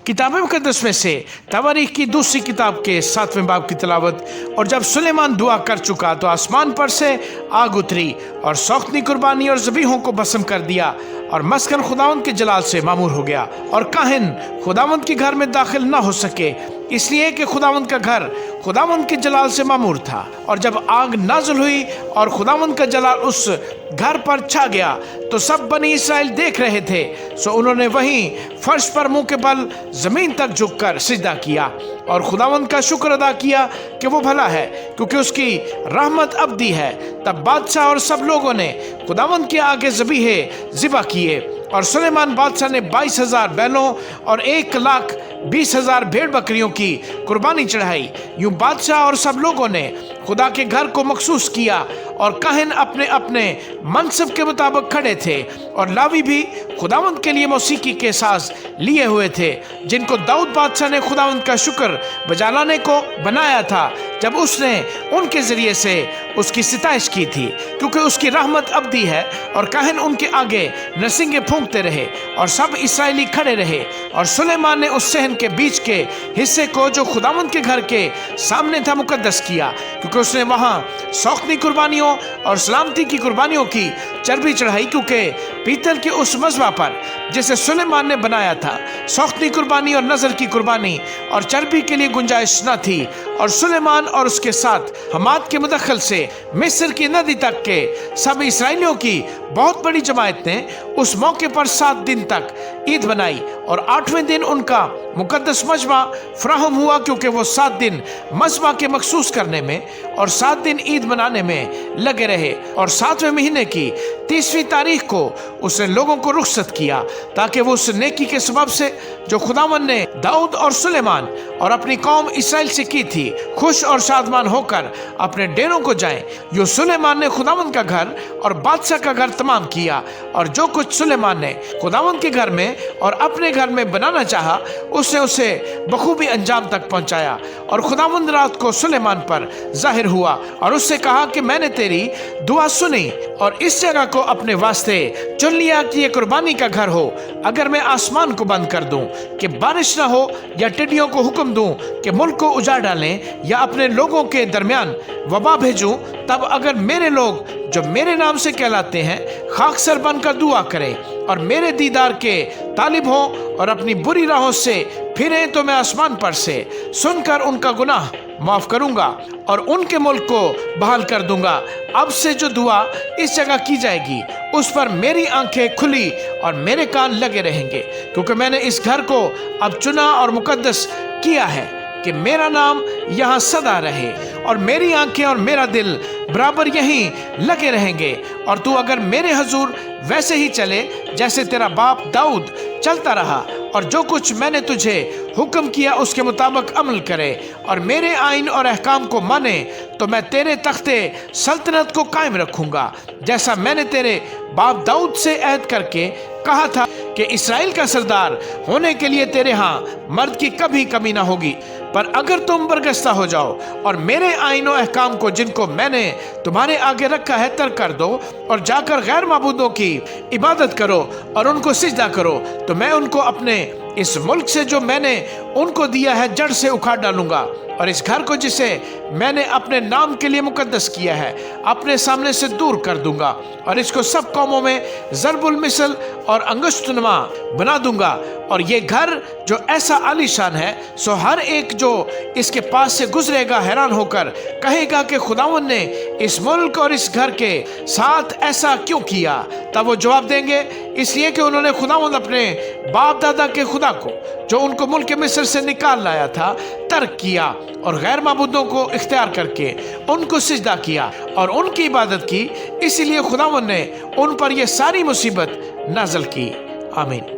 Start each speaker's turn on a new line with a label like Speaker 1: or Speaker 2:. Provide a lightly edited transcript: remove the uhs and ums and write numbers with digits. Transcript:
Speaker 1: किताब मुकद्दस में से तवारीख की दूसरी किताब के 7वें बाब की तिलावत। और जब सुलेमान दुआ कर चुका तो आसमान पर से आग उतरी और सौख्ती कुर्बानी और ज़बीहों को भस्म कर दिया, और मस्कन खुदावंद के जलाल से मामूर हो गया, और काहिन खुदावंद के घर में दाखिल न हो सके, इसलिए कि खुदावंद का घर खुदावंद के जलाल से मामूर था। और जब आग नाज़िल हुई और खुदावंद का जलाल उस घर पर छा गया तो सब बनी इसराइल देख रहे थे, सो उन्होंने वहीं फर्श पर मुंह के बल जमीन तक झुककर सिजदा किया और खुदावंद का शुक्र अदा किया कि वो भला है, क्योंकि उसकी रहमत अबदी है। तब बादशाह और सब लोगों ने खुदावंद के आगे ज़बीहे ज़िबा किए, और सुलेमान बादशाह ने 22,000 बैलों और 1,20,000 भेड़ बकरियों की कुर्बानी चढ़ाई। यूं बादशाह और सब लोगों ने खुदा के घर को मखसूस किया, और काहिन अपने अपने मनसब के मुताबिक खड़े थे, और लावी भी खुदावंद के लिए मौसीकी के साज लिए हुए थे, जिनको दाऊद बादशाह ने खुदावंद का शुक्र बजालाने को बनाया था, जब उसने उनके ज़रिए से उसकी सिताइश की थी, क्योंकि उसकी रहमत अबदी है। और काहिन उनके आगे नरसिंगे फूंकते रहे, और सब इसराइली खड़े रहे। और सुलेमान ने उस सहन के बीच के हिस्से को जो खुदावंद के घर के सामने था मुकद्दस किया, क्योंकि उसने वहाँ सौख्ती कुर्बानियों और सलामती की कुर्बानियों की चर्बी चढ़ाई, क्योंकि पीतल के उस मज़बा पर जिसे सुलेमान ने बनाया था सौख्ती कुर्बानी और नज़र की कुर्बानी और चर्बी के लिए गुंजाइश न थी। और सुलेमान और उसके साथ हमाद के मुदखल से मिस्र की नदी तक के सब इसराइलियों की बहुत बड़ी जमात ने उस मौके पर 7 दिन तक ईद बनाई, और 8वें दिन उनका मुकद्दस मजमा फराहम हुआ, क्योंकि वो 7 दिन मजमा के मखसूस करने में और 7 दिन ईद मनाने में लगे रहे। और 7वें महीने की 30वीं तारीख को उसने लोगों को रुखसत किया, ताकि वो उस नेकी के सबब से जो खुदावन ने दाऊद और सुलेमान और अपनी कौम इसराइल से की थी, खुश और शादमान होकर अपने डेरों को जाएं। यो सुलेमान ने खुदावन का घर और बादशाह का घर तमाम किया, और जो कुछ सुलेमान ने खुदावन के घर में और अपने घर में बनाना चाहा, उसने उसे बखूबी अंजाम तक पहुंचाया। और खुदावंद रात को सुलेमान पर जाहिर हुआ और उससे कहा कि मैंने तेरी दुआ सुनी और इस जगह को अपने वास्ते चुन लिया कि ये कुर्बानी का घर हो। अगर मैं आसमान को बंद कर दूं कि बारिश ना हो, या टिड्डियों को हुक्म दूं कि मुल्क को उजाड़ डालें, या अपने लोगों के दरमियान वबा भेजूं, तब अगर मेरे लोग जो मेरे नाम से कहलाते हैं खाकसर बनकर दुआ करें और मेरे दीदार के तालिब हों और अपनी बुरी राहों से फिरें, तो मैं आसमान पर से सुनकर उनका गुनाह माफ़ करूंगा और उनके मुल्क को बहाल कर दूंगा। अब से जो दुआ इस जगह की जाएगी उस पर मेरी आंखें खुली और मेरे कान लगे रहेंगे, क्योंकि मैंने इस घर को अब चुना और मुकद्दस किया है कि मेरा नाम यहाँ सदा रहे, और मेरी आंखें और मेरा दिल बराबर यहीं लगे रहेंगे। और तू अगर मेरे हजूर वैसे ही चले जैसे तेरा बाप दाऊद चलता रहा, और जो कुछ मैंने तुझे हुक्म किया उसके मुताबिक अमल करे और मेरे आइन और अहकाम को माने, तो मैं तेरे तख्ते सल्तनत को कायम रखूंगा, जैसा मैंने तेरे बाप दाऊद से अहद करके कहा था कि इसराइल का सरदार होने के लिए तेरे यहाँ मर्द की कभी कमी ना होगी। पर अगर तुम बरगश्ता हो जाओ और मेरे आइन और अहकाम को जिनको मैंने तुम्हारे आगे रखा है तर्क कर दो और जाकर गैर माबूदों की इबादत करो और उनको सिजदा करो, तो मैं उनको अपने इस मुल्क से जो मैंने उनको दिया है जड़ से उखाड़ डालूंगा, और इस घर को जिसे मैंने अपने नाम के लिए मुकद्दस किया है अपने सामने से दूर कर दूंगा, और इसको सब कौमों में ज़रबुल मिसल और अंगुश्तनुमा बना दूंगा। और ये घर जो ऐसा आलीशान है, सो हर एक जो इसके पास से गुजरेगा हैरान होकर कहेगा कि खुदावन ने इस मुल्क और इस घर के साथ ऐसा क्यों किया। तब वो जवाब देंगे, इसलिए कि उन्होंने खुदावन अपने बाप दादा के खुदा को जो उनको मुल्क मिस्र से निकाल लाया था तर्क किया, और गैर माबूदों को इख्तियार करके उनको सिजदा किया और उनकी इबादत की, इसीलिए खुदावन ने उन पर यह सारी मुसीबत नाज़िल की। आमीन।